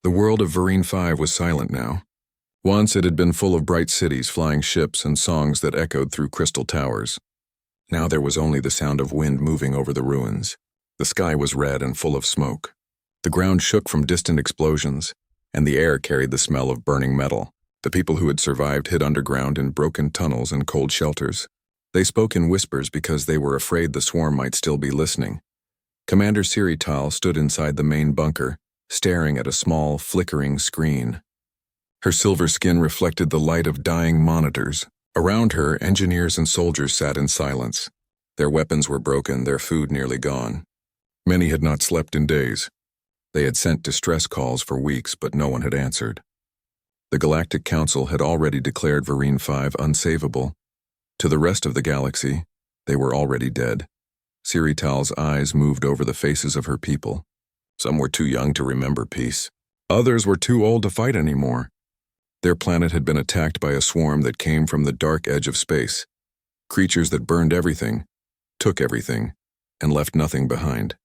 The world of Vereen 5 was silent now. Once it had been full of bright cities, flying ships, and songs that echoed through crystal towers. Now there was only the sound of wind moving over the ruins. The sky was red and full of smoke. The ground shook from distant explosions, and the air carried the smell of burning metal. The people who had survived hid underground in broken tunnels and cold shelters. They spoke in whispers because they were afraid the swarm might still be listening. Commander Sirital stood inside the main bunker, staring at a small, flickering screen. Her silver skin reflected the light of dying monitors. Around her, engineers and soldiers sat in silence. Their weapons were broken, their food nearly gone. Many had not slept in days. They had sent distress calls for weeks, but no one had answered. The Galactic Council had already declared Vereen 5 unsavable. To the rest of the galaxy, they were already dead. Sirital's eyes moved over the faces of her people. Some were too young to remember peace. Others were too old to fight anymore. Their planet had been attacked by a swarm that came from the dark edge of space. Creatures that burned everything, took everything, and left nothing behind.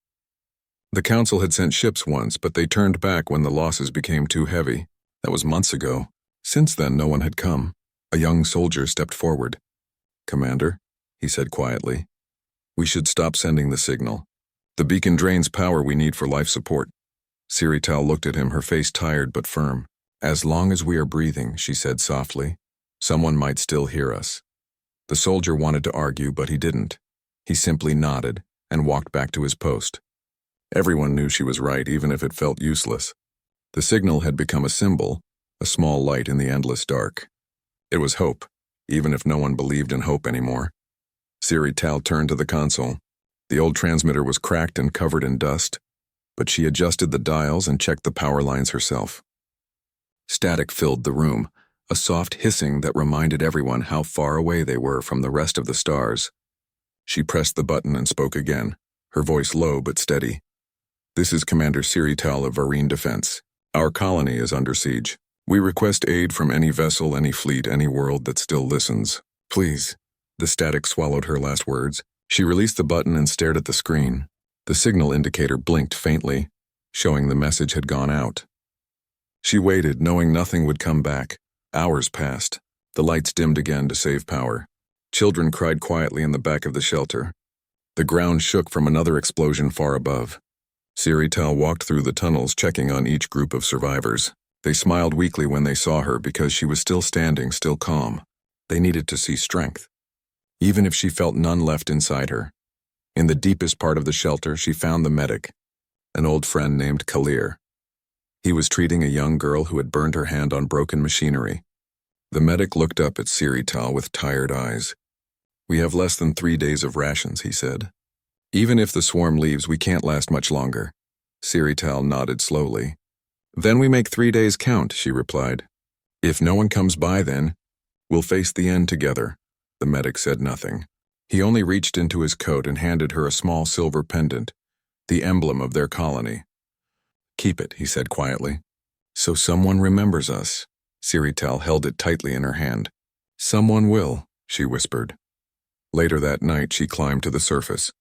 The Council had sent ships once, but they turned back when the losses became too heavy. That was months ago. Since then, no one had come. A young soldier stepped forward. "Commander," he said quietly, "we should stop sending the signal. The beacon drains power we need for life support." Sirital looked at him, her face tired but firm. "As long as we are breathing," she said softly, "someone might still hear us." The soldier wanted to argue, but he didn't. He simply nodded and walked back to his post. Everyone knew she was right, even if it felt useless. The signal had become a symbol, a small light in the endless dark. It was hope, even if no one believed in hope anymore. Sirital turned to the console. The old transmitter was cracked and covered in dust, but she adjusted the dials and checked the power lines herself. Static filled the room, a soft hissing that reminded everyone how far away they were from the rest of the stars. She pressed the button and spoke again, her voice low but steady. "This is Commander Sirital of Vereen Defense. Our colony is under siege. We request aid from any vessel, any fleet, any world that still listens. Please." The static swallowed her last words. She released the button and stared at the screen. The signal indicator blinked faintly, showing the message had gone out. She waited, knowing nothing would come back. Hours passed. The lights dimmed again to save power. Children cried quietly in the back of the shelter. The ground shook from another explosion far above. Sirital walked through the tunnels, checking on each group of survivors. They smiled weakly when they saw her because she was still standing, still calm. They needed to see strength, even if she felt none left inside her. In the deepest part of the shelter, she found the medic, an old friend named Kalir. He was treating a young girl who had burned her hand on broken machinery. The medic looked up at Sirital with tired eyes. "We have less than 3 days of rations," he said. "Even if the swarm leaves, we can't last much longer." Sirital nodded slowly. "Then we make 3 days count," she replied. "If no one comes by then, we'll face the end together." The medic said nothing. He only reached into his coat and handed her a small silver pendant, the emblem of their colony. "Keep it," he said quietly. "So someone remembers us." Sirital held it tightly in her hand. "Someone will," she whispered. Later that night, she climbed to the surface.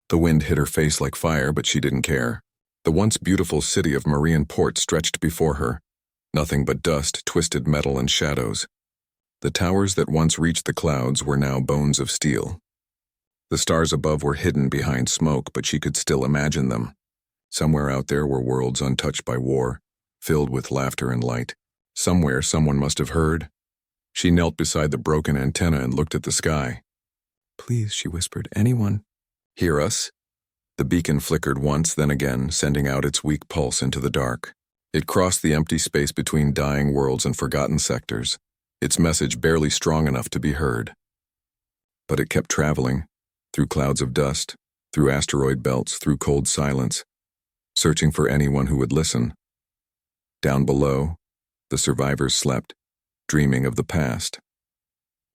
The wind hit her face like fire, but she didn't care. The once beautiful city of Marian Port stretched before her. Nothing but dust, twisted metal, and shadows. The towers that once reached the clouds were now bones of steel. The stars above were hidden behind smoke, but she could still imagine them. Somewhere out there were worlds untouched by war, filled with laughter and light. Somewhere someone must have heard. She knelt beside the broken antenna and looked at the sky. "Please," she whispered, "anyone hear us?" The beacon flickered once, then again, sending out its weak pulse into the dark. It crossed the empty space between dying worlds and forgotten sectors, its message barely strong enough to be heard. But it kept traveling, through clouds of dust, through asteroid belts, through cold silence, searching for anyone who would listen. Down below, the survivors slept, dreaming of the past.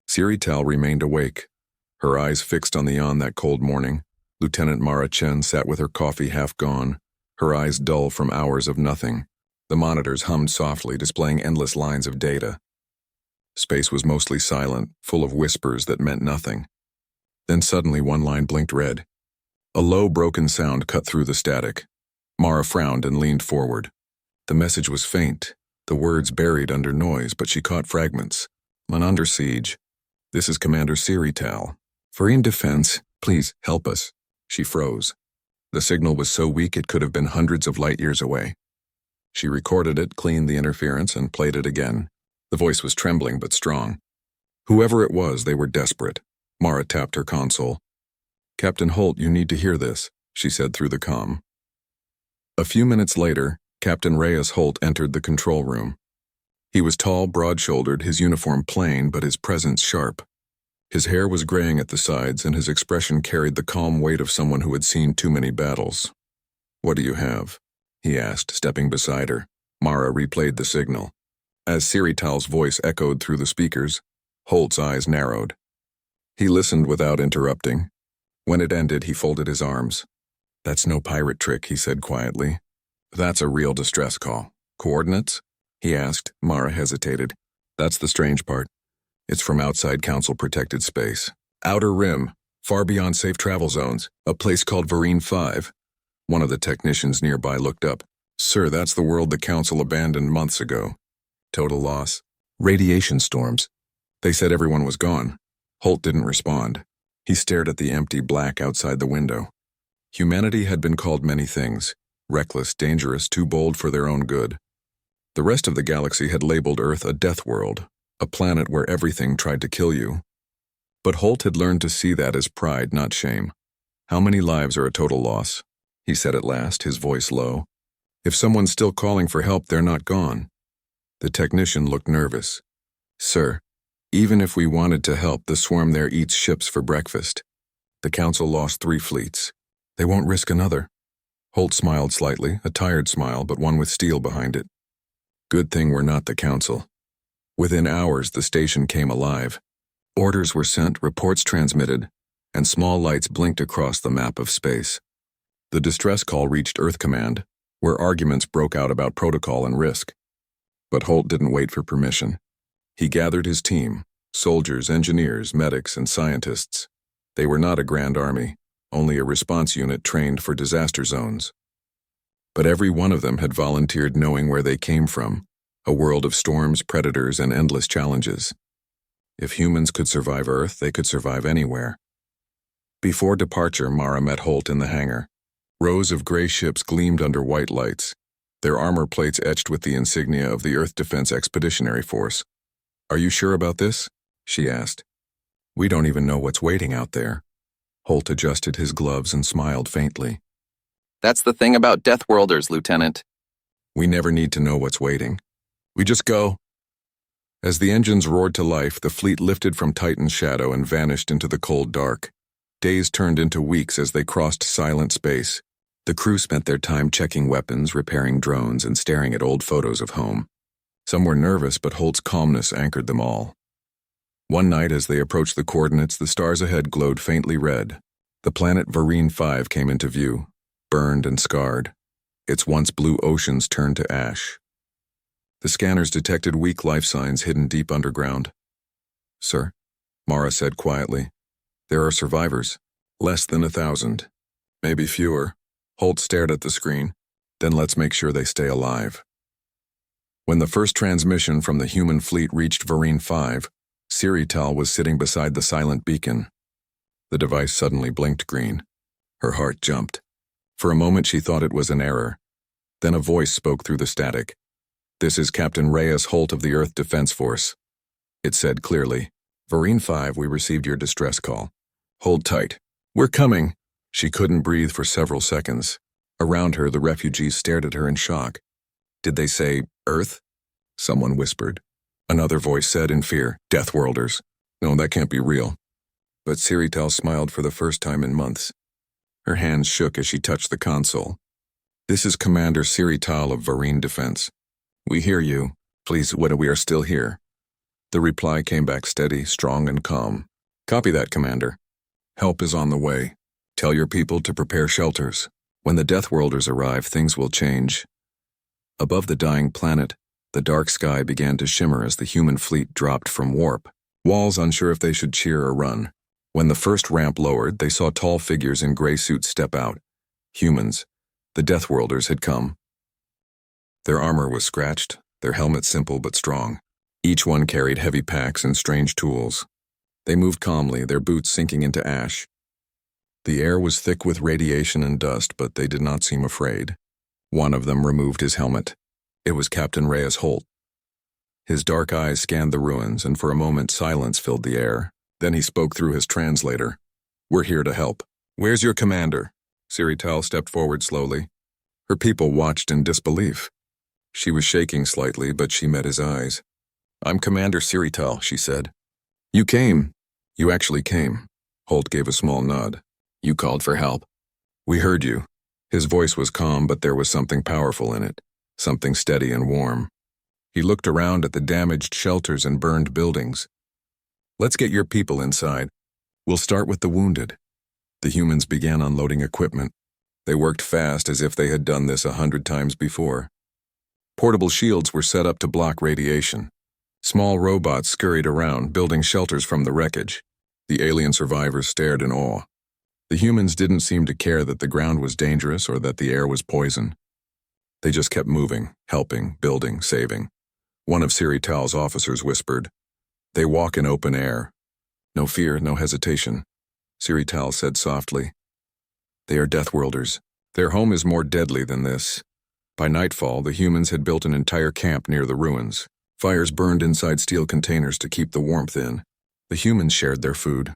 Sirital remained awake, her eyes fixed on the yawn that cold morning. Lieutenant Mara Chen sat with her coffee half gone, her eyes dull from hours of nothing. The monitors hummed softly, displaying endless lines of data. Space was mostly silent, full of whispers that meant nothing. Then suddenly one line blinked red. A low, broken sound cut through the static. Mara frowned and leaned forward. The message was faint, the words buried under noise, but she caught fragments. "Man under siege. This is Commander Sirital. Marine defense, please help us." She froze. The signal was so weak it could have been hundreds of light years away. She recorded it, cleaned the interference, and played it again. The voice was trembling but strong. Whoever it was, they were desperate. Mara tapped her console. "Captain Holt, you need to hear this," she said through the comm. A few minutes later, Captain Reyes Holt entered the control room. He was tall, broad-shouldered, his uniform plain, but his presence sharp. His hair was graying at the sides, and his expression carried the calm weight of someone who had seen too many battles. "What do you have?" he asked, stepping beside her. Mara replayed the signal. As Sirital's voice echoed through the speakers, Holt's eyes narrowed. He listened without interrupting. When it ended, he folded his arms. "That's no pirate trick," he said quietly. "That's a real distress call. Coordinates?" he asked. Mara hesitated. "That's the strange part. It's from outside Council-protected space. Outer Rim, far beyond safe travel zones, a place called Vereen 5. One of the technicians nearby looked up. "Sir, that's the world the Council abandoned months ago. Total loss. Radiation storms. They said everyone was gone." Holt didn't respond. He stared at the empty black outside the window. Humanity had been called many things. Reckless, dangerous, too bold for their own good. The rest of the galaxy had labeled Earth a death world, a planet where everything tried to kill you. But Holt had learned to see that as pride, not shame. "How many lives are a total loss?" he said at last, his voice low. "If someone's still calling for help, they're not gone." The technician looked nervous. "Sir, even if we wanted to help, the swarm there eats ships for breakfast. The Council lost 3 fleets. They won't risk another." Holt smiled slightly, a tired smile, but one with steel behind it. "Good thing we're not the Council." Within hours, the station came alive. Orders were sent, reports transmitted, and small lights blinked across the map of space. The distress call reached Earth Command, where arguments broke out about protocol and risk. But Holt didn't wait for permission. He gathered his team, soldiers, engineers, medics, and scientists. They were not a grand army, only a response unit trained for disaster zones. But every one of them had volunteered knowing where they came from, a world of storms, predators, and endless challenges. If humans could survive Earth, they could survive anywhere. Before departure, Mara met Holt in the hangar. Rows of gray ships gleamed under white lights, their armor plates etched with the insignia of the Earth Defense Expeditionary Force. "Are you sure about this?" she asked. "We don't even know what's waiting out there." Holt adjusted his gloves and smiled faintly. "That's the thing about Deathworlders, Lieutenant. "We never need to know what's waiting. We just go." As the engines roared to life, the fleet lifted from Titan's shadow and vanished into the cold dark. Days turned into weeks as they crossed silent space. The crew spent their time checking weapons, repairing drones, and staring at old photos of home. Some were nervous, but Holt's calmness anchored them all. One night, as they approached the coordinates, the stars ahead glowed faintly red. The planet Vereen 5 came into view, burned and scarred. Its once blue oceans turned to ash. The scanners detected weak life signs hidden deep underground. "Sir," Mara said quietly, "there are survivors. Less than 1,000. Maybe fewer." Holt stared at the screen. "Then let's make sure they stay alive." When the first transmission from the human fleet reached Vereen 5, Sirital was sitting beside the silent beacon. The device suddenly blinked green. Her heart jumped. For a moment she thought it was an error. Then a voice spoke through the static. "This is Captain Reyes Holt of the Earth Defense Force." It said clearly, "Vereen 5, we received your distress call. Hold tight. We're coming." She couldn't breathe for several seconds. Around her, the refugees stared at her in shock. "Did they say Earth?" Someone whispered. Another voice said in fear, "Deathworlders. No, that can't be real." But Sirital smiled for the first time in months. Her hands shook as she touched the console. "This is Commander Sirital of Vereen Defense. We hear you. Please, we are still here." The reply came back steady, strong, and calm. "Copy that, Commander. Help is on the way. Tell your people to prepare shelters. When the Deathworlders arrive, things will change." Above the dying planet, the dark sky began to shimmer as the human fleet dropped from warp, walls unsure if they should cheer or run. When the first ramp lowered, they saw tall figures in gray suits step out. Humans. The Deathworlders had come. Their armor was scratched, their helmets simple but strong. Each one carried heavy packs and strange tools. They moved calmly, their boots sinking into ash. The air was thick with radiation and dust, but they did not seem afraid. One of them removed his helmet. It was Captain Reyes Holt. His dark eyes scanned the ruins, and for a moment silence filled the air. Then he spoke through his translator. "We're here to help." "Where's your commander?" Sirital stepped forward slowly. Her people watched in disbelief. She was shaking slightly, but she met his eyes. "I'm Commander Sirital," she said. "You came. You actually came." Holt gave a small nod. "You called for help." "We heard you." His voice was calm, but there was something powerful in it, something steady and warm. He looked around at the damaged shelters and burned buildings. "Let's get your people inside. We'll start with the wounded." The humans began unloading equipment. They worked fast, as if they had done this 100 times before. Portable shields were set up to block radiation. Small robots scurried around, building shelters from the wreckage. The alien survivors stared in awe. The humans didn't seem to care that the ground was dangerous or that the air was poison. They just kept moving, helping, building, saving. One of Sirital's officers whispered, "They walk in open air. No fear, no hesitation." Sirital said softly, "They are Deathworlders. Their home is more deadly than this." By nightfall, the humans had built an entire camp near the ruins. Fires burned inside steel containers to keep the warmth in. The humans shared their food.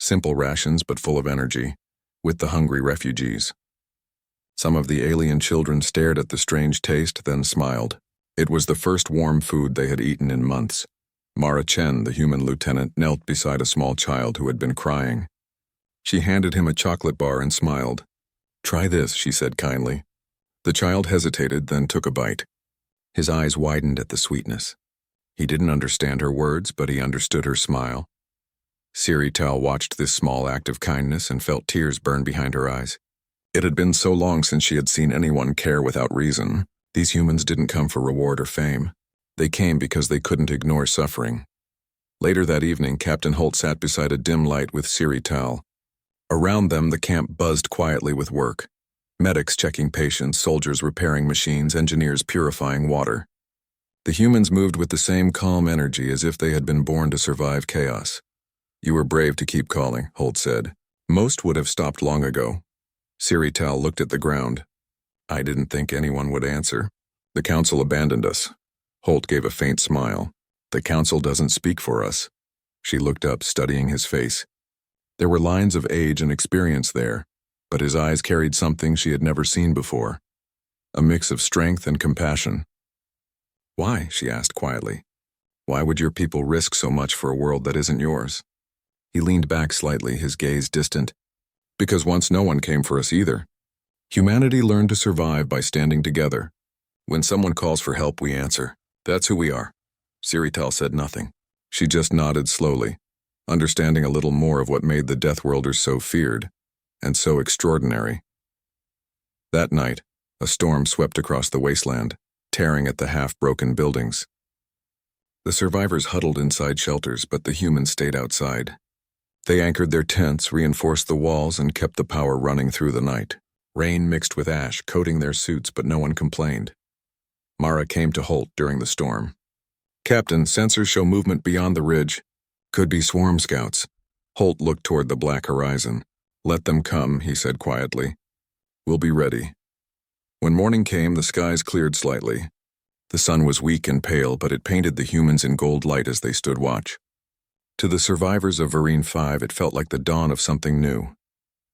Simple rations but full of energy, with the hungry refugees. Some of the alien children stared at the strange taste, then smiled. It was the first warm food they had eaten in months. Mara Chen, the human lieutenant, knelt beside a small child who had been crying. She handed him a chocolate bar and smiled. "Try this," she said kindly. The child hesitated, then took a bite. His eyes widened at the sweetness. He didn't understand her words, but he understood her smile. Sirital watched this small act of kindness and felt tears burn behind her eyes. It had been so long since she had seen anyone care without reason. These humans didn't come for reward or fame. They came because they couldn't ignore suffering. Later that evening, Captain Holt sat beside a dim light with Sirital. Around them, the camp buzzed quietly with work. Medics checking patients, soldiers repairing machines, engineers purifying water. The humans moved with the same calm energy as if they had been born to survive chaos. "You were brave to keep calling," Holt said. "Most would have stopped long ago." Sirital looked at the ground. "I didn't think anyone would answer. The council abandoned us." Holt gave a faint smile. "The council doesn't speak for us." She looked up, studying his face. There were lines of age and experience there, but his eyes carried something she had never seen before. A mix of strength and compassion. "Why?" she asked quietly. "Why would your people risk so much for a world that isn't yours?" He leaned back slightly, his gaze distant. "Because once no one came for us either. Humanity learned to survive by standing together. When someone calls for help, we answer. That's who we are." Sirital said nothing. She just nodded slowly, understanding a little more of what made the Deathworlders so feared and so extraordinary. That night, a storm swept across the wasteland, tearing at the half-broken buildings. The survivors huddled inside shelters, but the humans stayed outside. They anchored their tents, reinforced the walls, and kept the power running through the night. Rain mixed with ash, coating their suits, but no one complained. Mara came to Holt during the storm. "Captain, sensors show movement beyond the ridge. Could be swarm scouts." Holt looked toward the black horizon. "Let them come," he said quietly. "We'll be ready." When morning came, the skies cleared slightly. The sun was weak and pale, but it painted the humans in gold light as they stood watch. To the survivors of Vereen 5, it felt like the dawn of something new.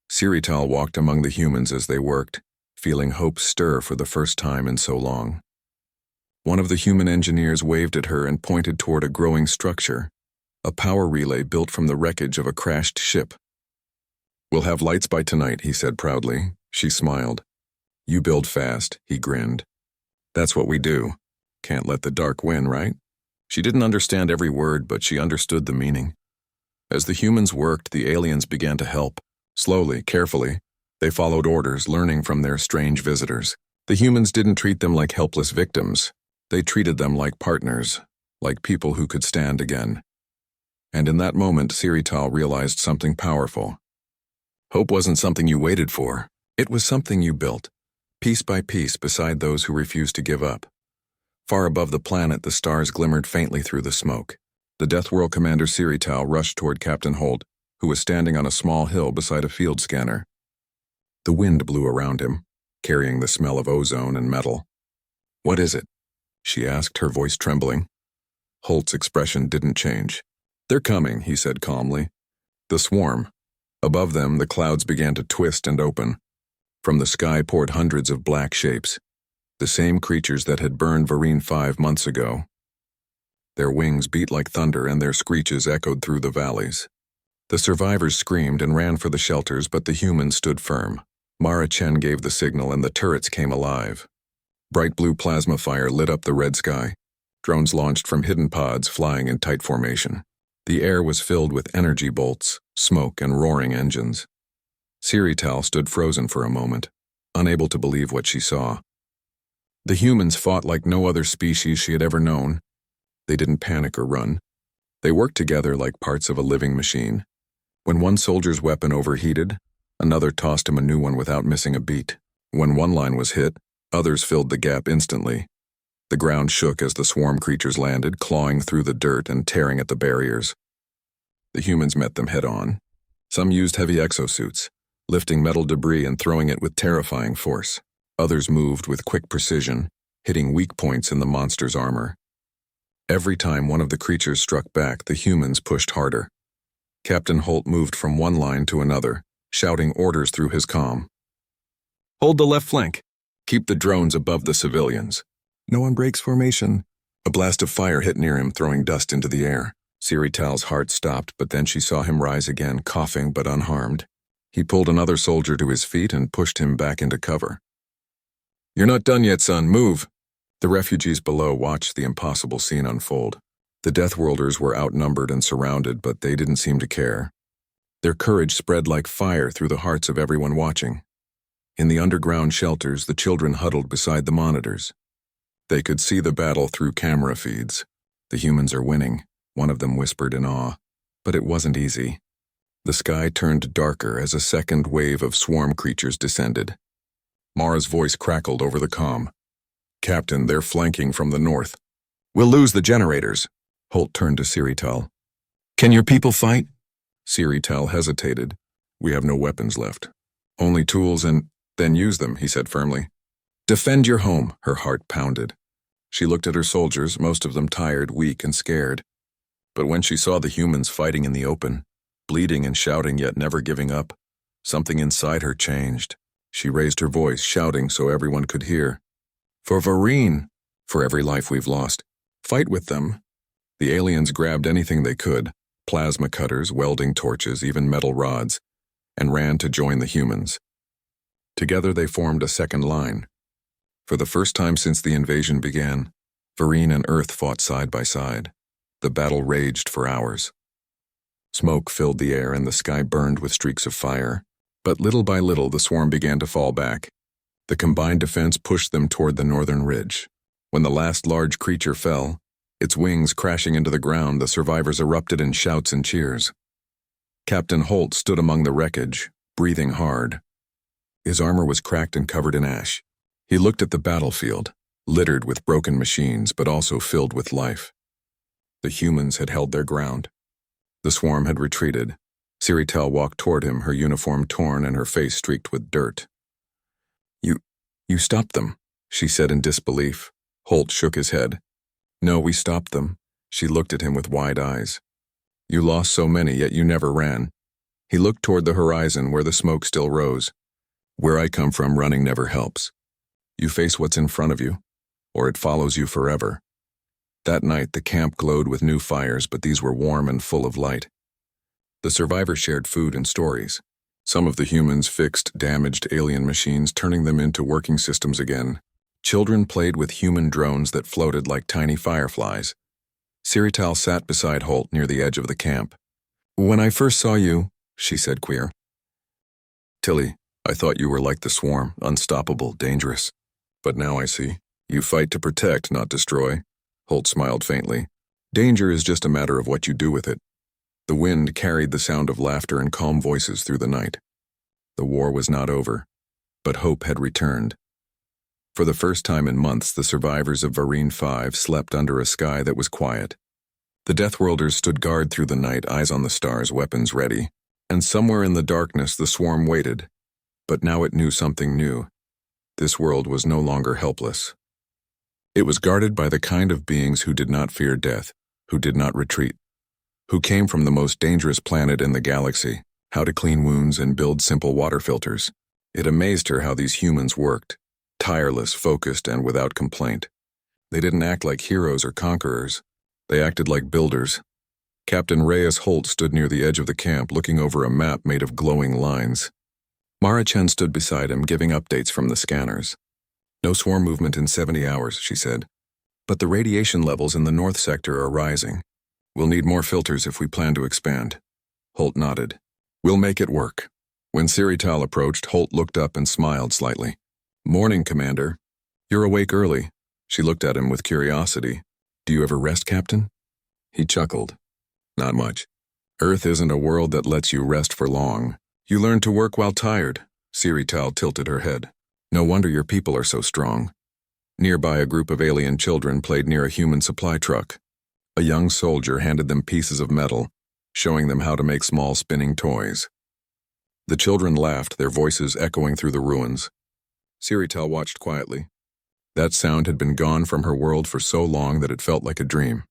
Sirital walked among the humans as they worked, feeling hope stir for the first time in so long. One of the human engineers waved at her and pointed toward a growing structure, a power relay built from the wreckage of a crashed ship. "We'll have lights by tonight," he said proudly. She smiled. "You build fast," he grinned. "That's what we do. Can't let the dark win, right?" She didn't understand every word, but she understood the meaning. As the humans worked, the aliens began to help. Slowly, carefully, they followed orders, learning from their strange visitors. The humans didn't treat them like helpless victims. They treated them like partners, like people who could stand again. And in that moment, Sirital realized something powerful. Hope wasn't something you waited for. It was something you built, piece by piece, beside those who refused to give up. Far above the planet, the stars glimmered faintly through the smoke. The Deathworld commander Sirital rushed toward Captain Holt, who was standing on a small hill beside a field scanner. The wind blew around him, carrying the smell of ozone and metal. "What is it?" she asked, her voice trembling. Holt's expression didn't change. "They're coming," he said calmly. "The swarm." Above them, the clouds began to twist and open. From the sky poured hundreds of black shapes, the same creatures that had burned Varine 5 months ago. Their wings beat like thunder and their screeches echoed through the valleys. The survivors screamed and ran for the shelters, but the humans stood firm. Mara Chen gave the signal and the turrets came alive. Bright blue plasma fire lit up the red sky. Drones launched from hidden pods, flying in tight formation. The air was filled with energy bolts, smoke, and roaring engines. Sirital stood frozen for a moment, unable to believe what she saw. The humans fought like no other species she had ever known. They didn't panic or run. They worked together like parts of a living machine. When one soldier's weapon overheated, another tossed him a new one without missing a beat. When one line was hit, others filled the gap instantly. The ground shook as the swarm creatures landed, clawing through the dirt and tearing at the barriers. The humans met them head-on. Some used heavy exosuits, lifting metal debris and throwing it with terrifying force. Others moved with quick precision, hitting weak points in the monster's armor. Every time one of the creatures struck back, the humans pushed harder. Captain Holt moved from one line to another, shouting orders through his comm. "Hold the left flank. Keep the drones above the civilians. No one breaks formation." A blast of fire hit near him, throwing dust into the air. Sirital's heart stopped, but then she saw him rise again, coughing but unharmed. He pulled another soldier to his feet and pushed him back into cover. "You're not done yet, son. Move." The refugees below watched the impossible scene unfold. The Deathworlders were outnumbered and surrounded, but they didn't seem to care. Their courage spread like fire through the hearts of everyone watching. In the underground shelters, the children huddled beside the monitors. They could see the battle through camera feeds. "The humans are winning," one of them whispered in awe. But it wasn't easy. The sky turned darker as a second wave of swarm creatures descended. Mara's voice crackled over the comm. "Captain, they're flanking from the north. We'll lose the generators." Holt turned to Sirital. "Can your people fight?" Sirital hesitated. "We have no weapons left. Only tools and..." "Then use them," he said firmly. "Defend your home." Her heart pounded. She looked at her soldiers, most of them tired, weak, and scared. But when she saw the humans fighting in the open, bleeding and shouting yet never giving up, something inside her changed. She raised her voice, shouting so everyone could hear. "For Varine! For every life we've lost. Fight with them." The aliens grabbed anything they could, plasma cutters, welding torches, even metal rods, and ran to join the humans. Together they formed a second line. For the first time since the invasion began, Varine and Earth fought side by side. The battle raged for hours. Smoke filled the air and the sky burned with streaks of fire. But little by little the swarm began to fall back. The combined defense pushed them toward the northern ridge. When the last large creature fell, its wings crashing into the ground, the survivors erupted in shouts and cheers. Captain Holt stood among the wreckage, breathing hard. His armor was cracked and covered in ash. He looked at the battlefield, littered with broken machines but also filled with life. The humans had held their ground. The swarm had retreated. Sirital walked toward him, her uniform torn and her face streaked with dirt. You stopped them," she said in disbelief. Holt shook his head. "No, we stopped them." She looked at him with wide eyes. "You lost so many, yet you never ran." He looked toward the horizon where the smoke still rose. "Where I come from, running never helps. You face what's in front of you, or it follows you forever." That night, the camp glowed with new fires, but these were warm and full of light. The survivors shared food and stories. Some of the humans fixed damaged alien machines, turning them into working systems again. Children played with human drones that floated like tiny fireflies. Sirital sat beside Holt near the edge of the camp. "When I first saw you," she said queer, "Tilly, I thought you were like the swarm, unstoppable, dangerous. But now I see. You fight to protect, not destroy." Holt smiled faintly. "Danger is just a matter of what you do with it." The wind carried the sound of laughter and calm voices through the night. The war was not over, but hope had returned. For the first time in months, the survivors of Varine 5 slept under a sky that was quiet. The Deathworlders stood guard through the night, eyes on the stars, weapons ready. And somewhere in the darkness, the swarm waited. But now it knew something new. This world was no longer helpless. It was guarded by the kind of beings who did not fear death, who did not retreat, who came from the most dangerous planet in the galaxy, how to clean wounds and build simple water filters. It amazed her how these humans worked, tireless, focused, and without complaint. They didn't act like heroes or conquerors. They acted like builders. Captain Reyes Holt stood near the edge of the camp, looking over a map made of glowing lines. Mara Chen stood beside him, giving updates from the scanners. No swarm movement in 70 hours, she said. But the radiation levels in the north sector are rising. We'll need more filters if we plan to expand. Holt nodded. We'll make it work. When Sirital approached, Holt looked up and smiled slightly. Morning, Commander. You're awake early. She looked at him with curiosity. Do you ever rest, Captain? He chuckled. Not much. Earth isn't a world that lets you rest for long. You learn to work while tired. Sirital tilted her head. No wonder your people are so strong. Nearby, a group of alien children played near a human supply truck. A young soldier handed them pieces of metal, showing them how to make small spinning toys. The children laughed, their voices echoing through the ruins. Sirital watched quietly. That sound had been gone from her world for so long that it felt like a dream.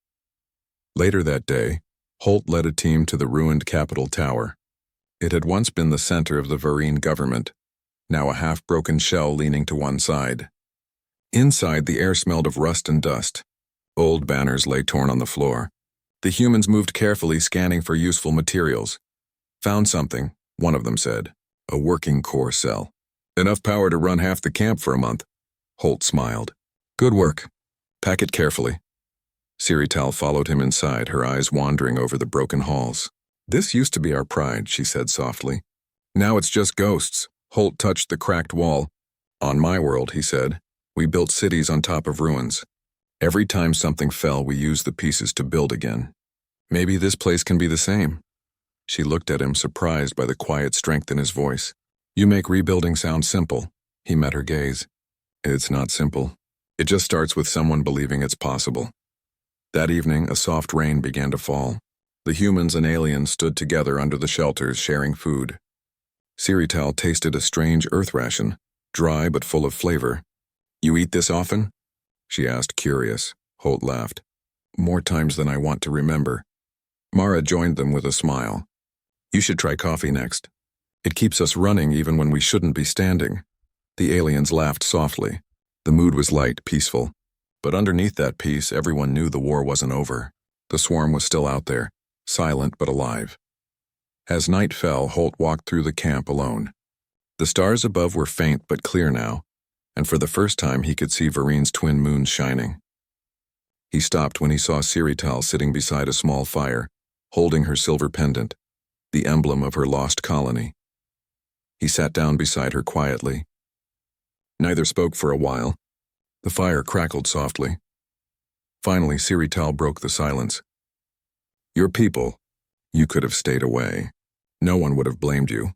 Later that day, Holt led a team to the ruined Capitol Tower. It had once been the center of the Varine government, now a half-broken shell leaning to one side. Inside, the air smelled of rust and dust. Old banners lay torn on the floor. The humans moved carefully, scanning for useful materials. Found something, one of them said. A working core cell. Enough power to run half the camp for a month. Holt smiled. Good work. Pack it carefully. Sirital followed him inside, her eyes wandering over the broken halls. This used to be our pride, she said softly. Now it's just ghosts. Holt touched the cracked wall. On my world, he said, we built cities on top of ruins. Every time something fell, we used the pieces to build again. Maybe this place can be the same. She looked at him, surprised by the quiet strength in his voice. You make rebuilding sound simple. He met her gaze. It's not simple. It just starts with someone believing it's possible. That evening, a soft rain began to fall. The humans and aliens stood together under the shelters, sharing food. Sirital tasted a strange earth ration, dry but full of flavor. You eat this often? She asked, curious. Holt laughed. More times than I want to remember. Mara joined them with a smile. You should try coffee next. It keeps us running even when we shouldn't be standing. The aliens laughed softly. The mood was light, peaceful. But underneath that peace, everyone knew the war wasn't over. The swarm was still out there, silent but alive. As night fell, Holt walked through the camp alone. The stars above were faint but clear now, and for the first time he could see Varine's twin moons shining. He stopped when he saw Sirital sitting beside a small fire, holding her silver pendant, the emblem of her lost colony. He sat down beside her quietly. Neither spoke for a while. The fire crackled softly. Finally, Sirital broke the silence. Your people. You could have stayed away. No one would have blamed you.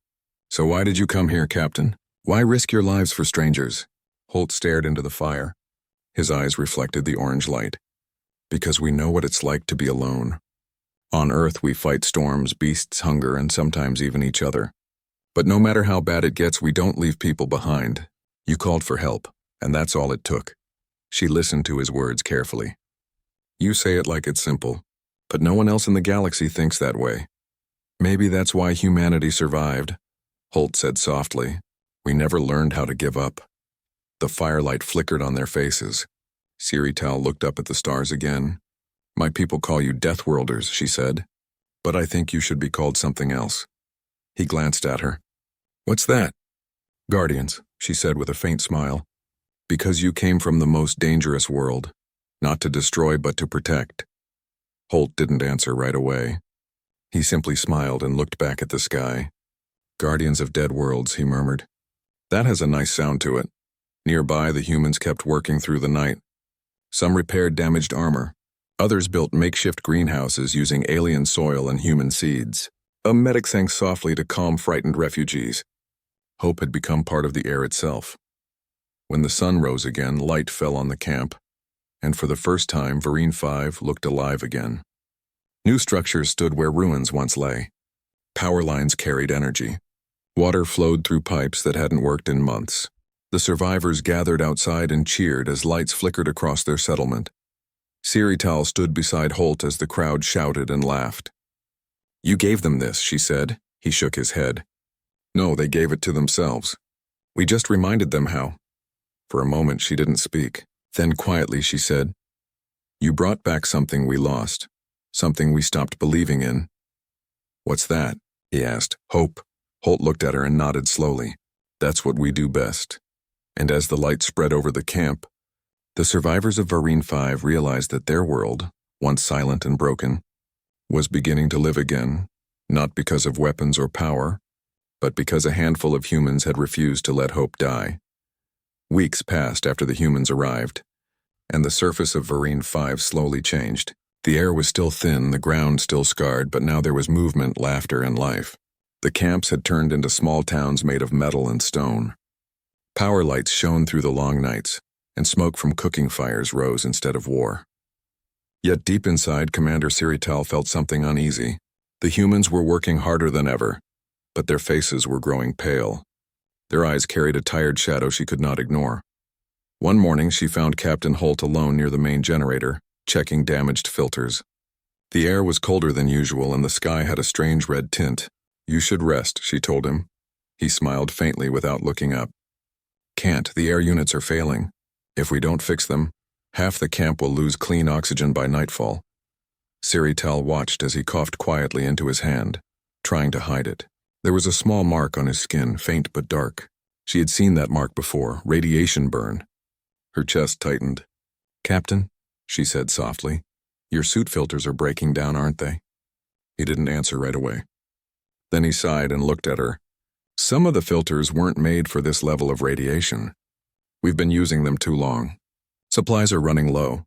So why did you come here, Captain? Why risk your lives for strangers? Holt stared into the fire. His eyes reflected the orange light. Because we know what it's like to be alone. On Earth, we fight storms, beasts, hunger, and sometimes even each other. But no matter how bad it gets, we don't leave people behind. You called for help, and that's all it took. She listened to his words carefully. You say it like it's simple, but no one else in the galaxy thinks that way. Maybe that's why humanity survived, Holt said softly. We never learned how to give up. The firelight flickered on their faces. Sirital looked up at the stars again. My people call you Deathworlders, she said. But I think you should be called something else. He glanced at her. What's that? Guardians, she said with a faint smile. Because you came from the most dangerous world. Not to destroy, but to protect. Holt didn't answer right away. He simply smiled and looked back at the sky. Guardians of Dead Worlds, he murmured. That has a nice sound to it. Nearby, the humans kept working through the night. Some repaired damaged armor. Others built makeshift greenhouses using alien soil and human seeds. A medic sang softly to calm frightened refugees. Hope had become part of the air itself. When the sun rose again, light fell on the camp, and for the first time, Vereen 5 looked alive again. New structures stood where ruins once lay. Power lines carried energy. Water flowed through pipes that hadn't worked in months. The survivors gathered outside and cheered as lights flickered across their settlement. Sirital stood beside Holt as the crowd shouted and laughed. "You gave them this," she said. He shook his head. "No, they gave it to themselves. We just reminded them how." For a moment she didn't speak. Then quietly she said, "You brought back something we lost, something we stopped believing in." "What's that?" he asked. "Hope." Holt looked at her and nodded slowly. "That's what we do best." And as the light spread over the camp, the survivors of Vereen 5 realized that their world, once silent and broken, was beginning to live again, not because of weapons or power, but because a handful of humans had refused to let hope die. Weeks passed after the humans arrived, and the surface of Vereen 5 slowly changed. The air was still thin, the ground still scarred, but now there was movement, laughter, and life. The camps had turned into small towns made of metal and stone. Power lights shone through the long nights, and smoke from cooking fires rose instead of war. Yet deep inside, Commander Sirital felt something uneasy. The humans were working harder than ever, but their faces were growing pale. Their eyes carried a tired shadow she could not ignore. One morning, she found Captain Holt alone near the main generator, checking damaged filters. The air was colder than usual, and the sky had a strange red tint. "You should rest," she told him. He smiled faintly without looking up. "Can't. The air units are failing. If we don't fix them, half the camp will lose clean oxygen by nightfall." Sirital watched as he coughed quietly into his hand, trying to hide it. There was a small mark on his skin, faint but dark. She had seen that mark before, radiation burn. Her chest tightened. "Captain," she said softly, "your suit filters are breaking down, aren't they?" He didn't answer right away. Then he sighed and looked at her. "Some of the filters weren't made for this level of radiation. We've been using them too long. Supplies are running low."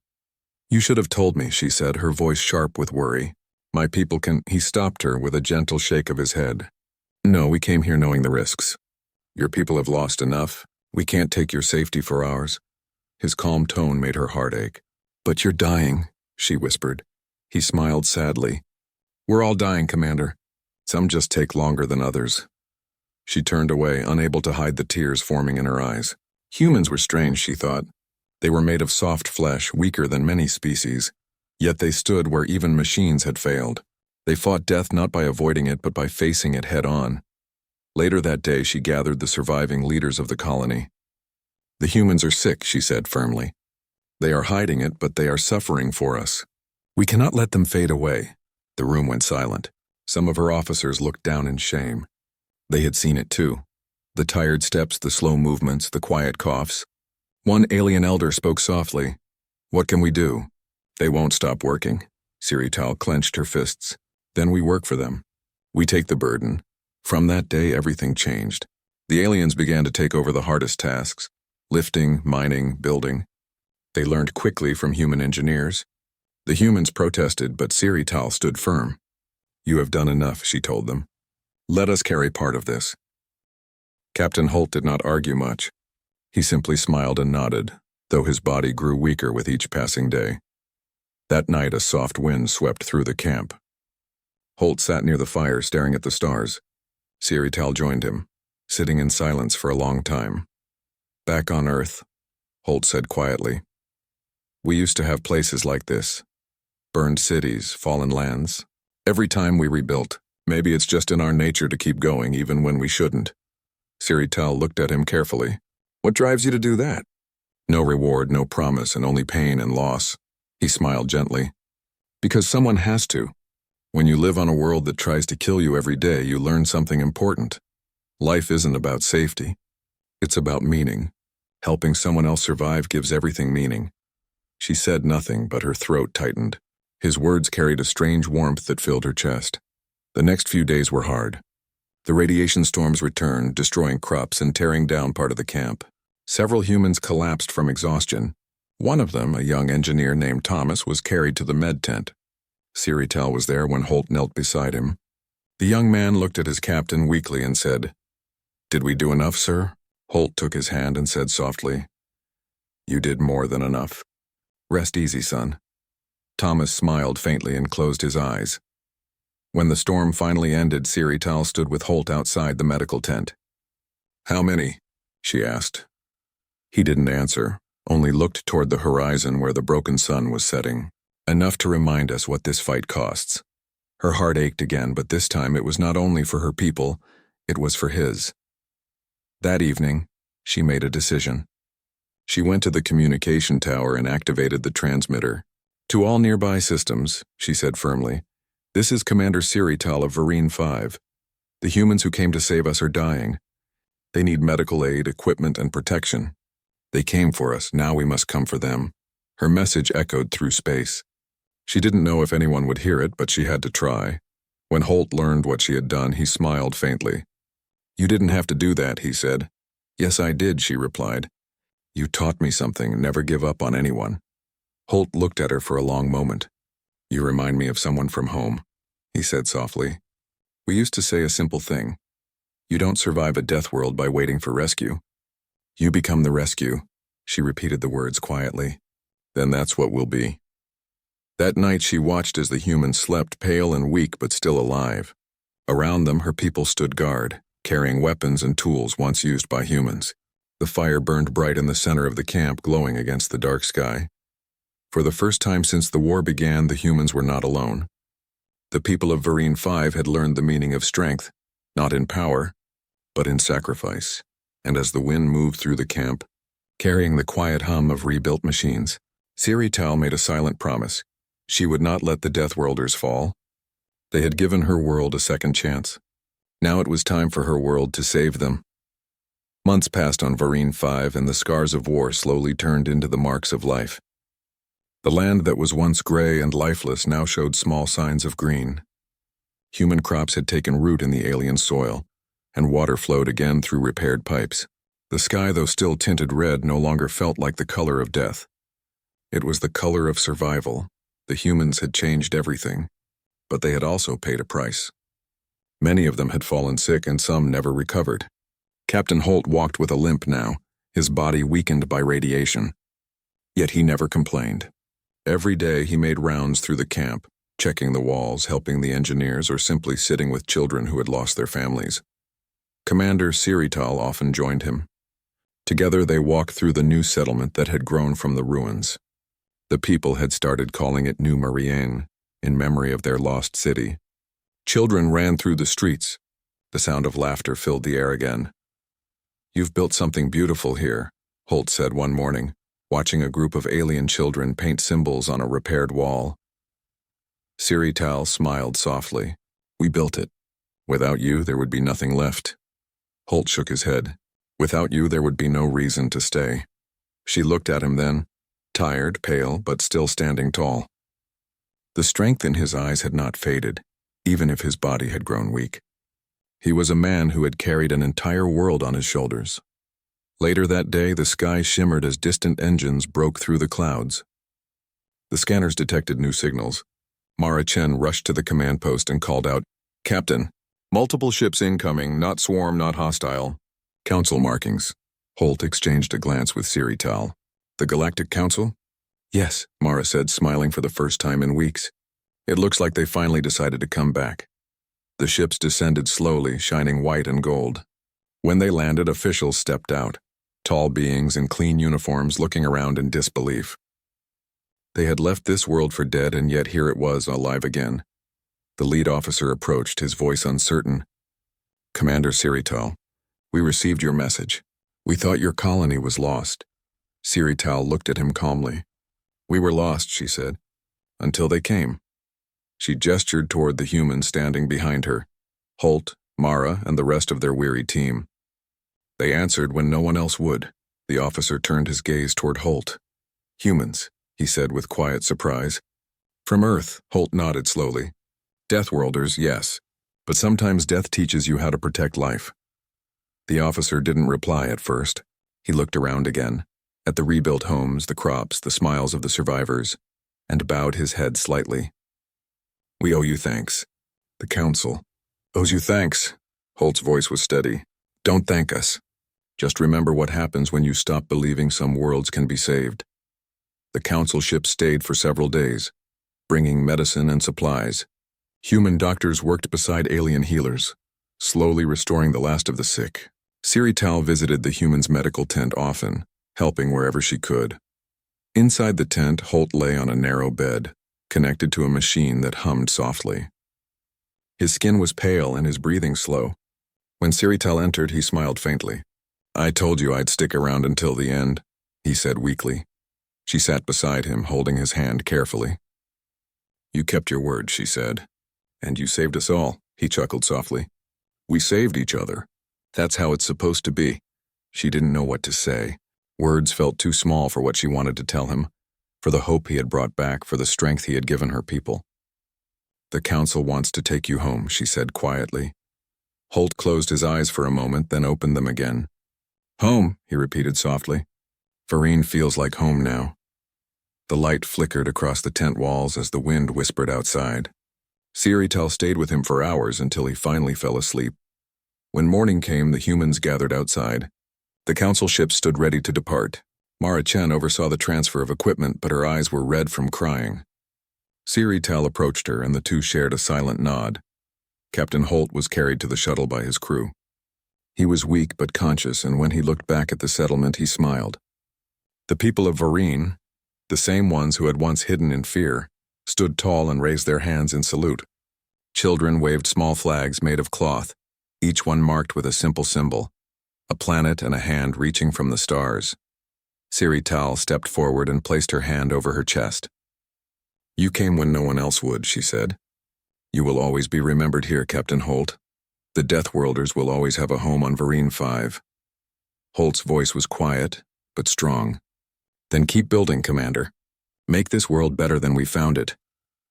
"You should have told me," she said, her voice sharp with worry. "My people can—" He stopped her with a gentle shake of his head. "No, we came here knowing the risks. Your people have lost enough. We can't take your safety for ours." His calm tone made her heart ache. "But you're dying," she whispered. He smiled sadly. "We're all dying, Commander. Some just take longer than others." She turned away, unable to hide the tears forming in her eyes. Humans were strange, she thought. They were made of soft flesh, weaker than many species. Yet they stood where even machines had failed. They fought death not by avoiding it, but by facing it head-on. Later that day, she gathered the surviving leaders of the colony. "The humans are sick," she said firmly. "They are hiding it, but they are suffering for us. We cannot let them fade away." The room went silent. Some of her officers looked down in shame. They had seen it too. The tired steps, the slow movements, the quiet coughs. One alien elder spoke softly. "What can we do?" "They won't stop working." Sirital clenched her fists. "Then we work for them. We take the burden." From that day, everything changed. The aliens began to take over the hardest tasks: lifting, mining, building. They learned quickly from human engineers. The humans protested, but Sirital stood firm. "You have done enough," she told them. "Let us carry part of this." Captain Holt did not argue much. He simply smiled and nodded, though his body grew weaker with each passing day. That night, a soft wind swept through the camp. Holt sat near the fire, staring at the stars. Sirital joined him, sitting in silence for a long time. "Back on Earth," Holt said quietly. "We used to have places like this. Burned cities, fallen lands. Every time we rebuilt. Maybe it's just in our nature to keep going, even when we shouldn't." Sirital looked at him carefully. "What drives you to do that?" "No reward, no promise, and only pain and loss." He smiled gently. "Because someone has to. When you live on a world that tries to kill you every day, you learn something important. Life isn't about safety. It's about meaning. Helping someone else survive gives everything meaning." She said nothing, but her throat tightened. His words carried a strange warmth that filled her chest. The next few days were hard. The radiation storms returned, destroying crops and tearing down part of the camp. Several humans collapsed from exhaustion. One of them, a young engineer named Thomas, was carried to the med tent. Sirital was there when Holt knelt beside him. The young man looked at his captain weakly and said, "Did we do enough, sir?" Holt took his hand and said softly, "You did more than enough. Rest easy, son." Thomas smiled faintly and closed his eyes. When the storm finally ended, Sirital stood with Holt outside the medical tent. "How many?" she asked. He didn't answer, only looked toward the horizon where the broken sun was setting. "Enough to remind us what this fight costs." Her heart ached again, but this time it was not only for her people, it was for his. That evening, she made a decision. She went to the communication tower and activated the transmitter. "To all nearby systems," she said firmly, "this is Commander Sirital of Vereen 5. The humans who came to save us are dying. They need medical aid, equipment, and protection. They came for us, now we must come for them." Her message echoed through space. She didn't know if anyone would hear it, but she had to try. When Holt learned what she had done, he smiled faintly. "You didn't have to do that," he said. "Yes, I did," she replied. "You taught me something, never give up on anyone." Holt looked at her for a long moment. "You remind me of someone from home," he said softly. "We used to say a simple thing. You don't survive a death world by waiting for rescue. You become the rescue." She repeated the words quietly. "Then that's what we'll be." That night she watched as the humans slept, pale and weak but still alive. Around them her people stood guard, carrying weapons and tools once used by humans. The fire burned bright in the center of the camp, glowing against the dark sky. For the first time since the war began, the humans were not alone. The people of Vereen 5 had learned the meaning of strength, not in power, but in sacrifice. And as the wind moved through the camp, carrying the quiet hum of rebuilt machines, Sirital made a silent promise. She would not let the Deathworlders fall. They had given her world a second chance. Now it was time for her world to save them. Months passed on Vereen 5, and the scars of war slowly turned into the marks of life. The land that was once gray and lifeless now showed small signs of green. Human crops had taken root in the alien soil, and water flowed again through repaired pipes. The sky, though still tinted red, no longer felt like the color of death. It was the color of survival. The humans had changed everything, but they had also paid a price. Many of them had fallen sick, and some never recovered. Captain Holt walked with a limp now, his body weakened by radiation. Yet he never complained. Every day he made rounds through the camp, checking the walls, helping the engineers, or simply sitting with children who had lost their families. Commander Sirital often joined him. Together they walked through the new settlement that had grown from the ruins. The people had started calling it New Marianne, in memory of their lost city. Children ran through the streets. The sound of laughter filled the air again. "You've built something beautiful here," Holt said one morning, watching a group of alien children paint symbols on a repaired wall. Sirital smiled softly. "We built it. Without you, there would be nothing left." Holt shook his head. "Without you, there would be no reason to stay." She looked at him then, tired, pale, but still standing tall. The strength in his eyes had not faded, even if his body had grown weak. He was a man who had carried an entire world on his shoulders. Later that day, the sky shimmered as distant engines broke through the clouds. The scanners detected new signals. Mara Chen rushed to the command post and called out, "Captain, multiple ships incoming, not swarm, not hostile." "Council markings." Holt exchanged a glance with Sirital. "The Galactic Council?" "Yes," Mara said, smiling for the first time in weeks. "It looks like they finally decided to come back." The ships descended slowly, shining white and gold. When they landed, officials stepped out, tall beings in clean uniforms looking around in disbelief. They had left this world for dead, and yet here it was, alive again. The lead officer approached, his voice uncertain. "Commander Sirital, we received your message. We thought your colony was lost." Sirital looked at him calmly. "We were lost," she said, "until they came." She gestured toward the humans standing behind her, Holt, Mara, and the rest of their weary team. They answered when no one else would. The officer turned his gaze toward Holt. "Humans," he said with quiet surprise. "From Earth," Holt nodded slowly. "Deathworlders, yes, but sometimes death teaches you how to protect life." The officer didn't reply at first. He looked around again, at the rebuilt homes, the crops, the smiles of the survivors, and bowed his head slightly. "We owe you thanks. The Council owes you thanks." Holt's voice was steady. "Don't thank us. Just remember what happens when you stop believing some worlds can be saved. The council ship stayed for several days, bringing medicine and supplies. Human doctors worked beside alien healers, slowly restoring the last of the sick. Sirital visited the humans' medical tent often, helping wherever she could. Inside the tent, Holt lay on a narrow bed, connected to a machine that hummed softly. His skin was pale and his breathing slow. When Sirital entered, he smiled faintly. "I told you I'd stick around until the end," he said weakly. She sat beside him, holding his hand carefully. "You kept your word," she said. "And you saved us all," he chuckled softly. "We saved each other. That's how it's supposed to be." She didn't know what to say. Words felt too small for what she wanted to tell him, for the hope he had brought back, for the strength he had given her people. "The council wants to take you home," she said quietly. Holt closed his eyes for a moment, then opened them again. "Home," he repeated softly. "Vereen feels like home now." The light flickered across the tent walls as the wind whispered outside. Sirital stayed with him for hours until he finally fell asleep. When morning came, the humans gathered outside. The council ship stood ready to depart. Mara Chen oversaw the transfer of equipment, but her eyes were red from crying. Sirital approached her, and the two shared a silent nod. Captain Holt was carried to the shuttle by his crew. He was weak but conscious, and when he looked back at the settlement, he smiled. The people of Vereen, the same ones who had once hidden in fear, stood tall and raised their hands in salute. Children waved small flags made of cloth, each one marked with a simple symbol, a planet and a hand reaching from the stars. Sirital stepped forward and placed her hand over her chest. "You came when no one else would," she said. "You will always be remembered here, Captain Holt. The Deathworlders will always have a home on Vereen 5. Holt's voice was quiet, but strong. "Then keep building, Commander. Make this world better than we found it."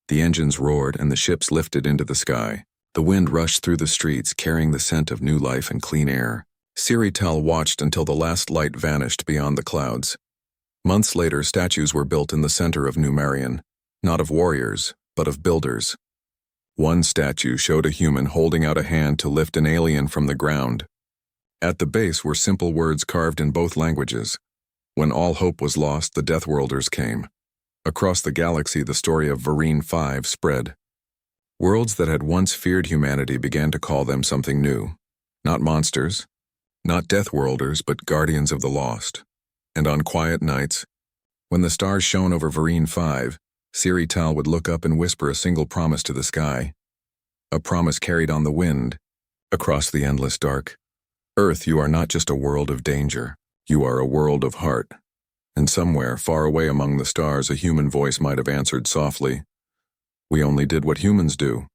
The engines roared and the ships lifted into the sky. The wind rushed through the streets, carrying the scent of new life and clean air. Sirital watched until the last light vanished beyond the clouds. Months later, statues were built in the center of New Marion, not of warriors, but of builders. One statue showed a human holding out a hand to lift an alien from the ground. At the base were simple words carved in both languages. When all hope was lost, the Deathworlders came. Across the galaxy, the story of Vereen 5 spread. Worlds that had once feared humanity began to call them something new. Not monsters, not Deathworlders, but guardians of the lost. And on quiet nights, when the stars shone over Vereen 5, Sirital would look up and whisper a single promise to the sky. A promise carried on the wind, across the endless dark. "Earth, you are not just a world of danger. You are a world of heart." And somewhere, far away among the stars, a human voice might have answered softly, "We only did what humans do."